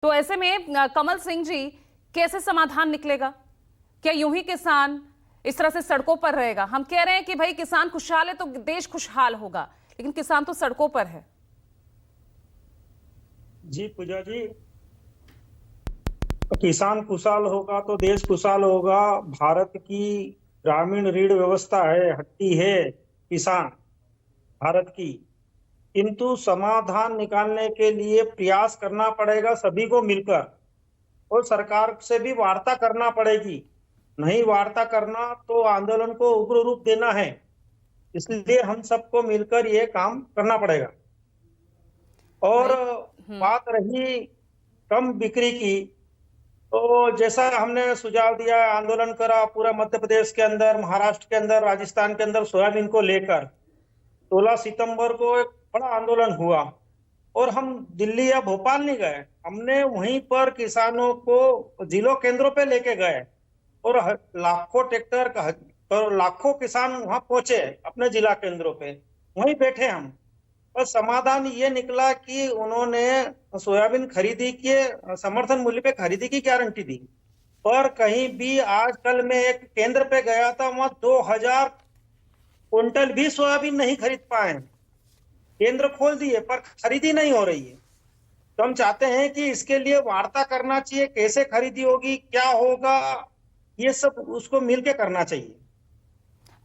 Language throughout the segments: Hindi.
तो ऐसे में कमल सिंह जी, कैसे समाधान निकलेगा? क्या यूं ही किसान इस तरह से सड़कों पर रहेगा? हम कह रहे हैं कि भाई किसान खुशहाल है तो देश खुशहाल होगा, लेकिन किसान तो सड़कों पर है। जी पूजा जी, किसान खुशहाल होगा तो देश खुशहाल होगा। भारत की ग्रामीण रीढ़ व्यवस्था है, हड्डी है किसान भारत की। किंतु समाधान निकालने के लिए प्रयास करना पड़ेगा सभी को मिलकर, और सरकार से भी वार्ता करना पड़ेगी। नहीं वार्ता करना तो आंदोलन को उग्र रूप देना है, इसलिए हम सबको मिलकर ये काम करना पड़ेगा। और भाई बात रही कम बिक्री की, तो जैसा हमने सुझाव दिया, आंदोलन करा पूरा मध्य प्रदेश के अंदर, महाराष्ट्र के अंदर, राजस्थान के अंदर सोयाबीन को लेकर 16 सितंबर को एक बड़ा आंदोलन हुआ। और हम दिल्ली या भोपाल नहीं गए, हमने वहीं पर किसानों को जिलों केंद्रों पे लेके गए, और लाखों ट्रैक्टर का और लाखों किसान वहां पहुंचे अपने जिला केंद्रों पे, वहीं बैठे हम। और समाधान ये निकला कि उन्होंने सोयाबीन खरीदी के समर्थन मूल्य पे खरीदी की गारंटी दी। पर कहीं भी आजकल मैं एक केंद्र पे गया था, वहां 2000 क्विंटल भी सोयाबीन नहीं खरीद पाए। केंद्र खोल दिए पर खरीदी नहीं हो रही है। तो हम चाहते हैं कि इसके लिए वार्ता करना चाहिए, कैसे खरीदी होगी, क्या होगा, ये सब उसको मिलके करना चाहिए।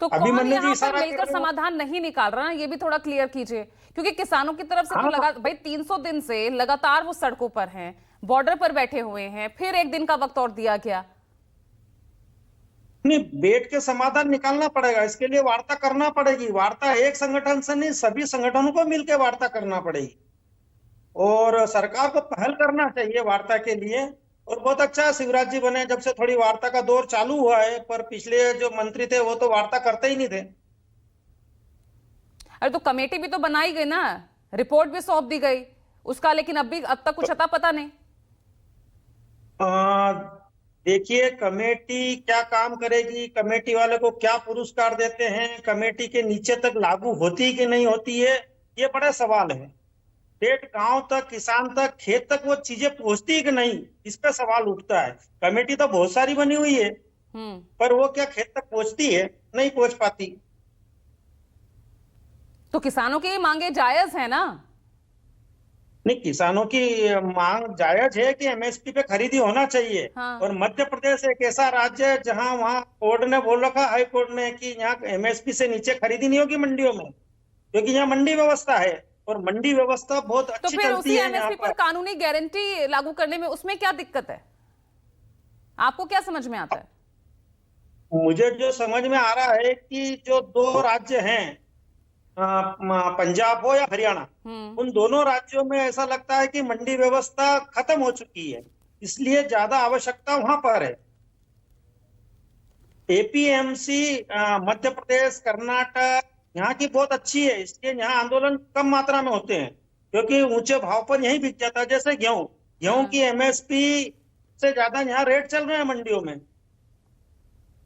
तो कौन अभिमन्यु जी यहाँ पर इशारा कर मिलकर रहे हैं। समाधान नहीं निकाल रहा, ये भी थोड़ा क्लियर कीजिए। क्योंकि किसानों की तरफ से तो हाँ, भाई 300 दिन से लगातार वो सड़कों पर हैं, बॉर्डर पर बैठे हुए हैं, फिर एक दिन का वक्त और दिया गया। नहीं, बैठ के समाधान निकालना पड़ेगा, इसके लिए वार्ता करना पड़ेगी। वार्ता एक संगठन से नहीं, सभी संगठनों को मिलकर वार्ता करना पड़ेगी, और सरकार को पहल करना चाहिए वार्ता के लिए। और बहुत अच्छा शिवराज जी बने जब से थोड़ी वार्ता का दौर चालू हुआ है, पर पिछले जो मंत्री थे वो तो वार्ता करते ही नहीं थे। अरे तो कमेटी भी तो बनाई गई ना, रिपोर्ट भी सौंप दी गई उसका, लेकिन अब तक कुछ अता पता नहीं। आ, देखिए कमेटी क्या काम करेगी, कमेटी वाले को क्या पुरस्कार देते हैं, कमेटी के नीचे तक लागू होती कि नहीं होती है, ये बड़ा सवाल है। ठेठ गांव तक, किसान तक, खेत तक वो चीजें पहुंचती है कि नहीं, इस पे सवाल उठता है। कमेटी तो बहुत सारी बनी हुई है, हम्म। पर वो क्या खेत तक पहुंचती है? नहीं पहुंच पाती। तो किसानों की मांगे जायज है ना? नहीं, किसानों की मांग जायज है कि एमएसपी पे खरीदी होना चाहिए। हाँ। और मध्य प्रदेश एक ऐसा राज्य है जहां वहां कोर्ट ने बोल रखा, हाई कोर्ट ने, कि यहाँ एमएसपी से नीचे खरीदी नहीं होगी मंडियों में, क्योंकि यहाँ मंडी व्यवस्था है, और मंडी व्यवस्था बहुत तो अच्छी फिर चलती उसी है यहाँ एमएसपी पर पर। कानूनी गारंटी लागू करने में उसमें क्या दिक्कत है? आपको क्या समझ में आता है? मुझे जो समझ में आ रहा है कि जो दो राज्य हैं, पंजाब हो या हरियाणा, हम्म। उन दोनों राज्यों में ऐसा लगता है कि मंडी व्यवस्था खत्म हो चुकी है, इसलिए ज्यादा आवश्यकता वहां पर है। एपीएमसी मध्य प्रदेश, कर्नाटक, यहाँ की बहुत अच्छी है, इसलिए यहाँ आंदोलन कम मात्रा में होते हैं, क्योंकि ऊंचे भाव पर यही बिक जाता है। जैसे गेहूं, गेहूं हाँ। की एमएसपी से ज्यादा यहाँ रेट चल रहे हैं मंडियों में।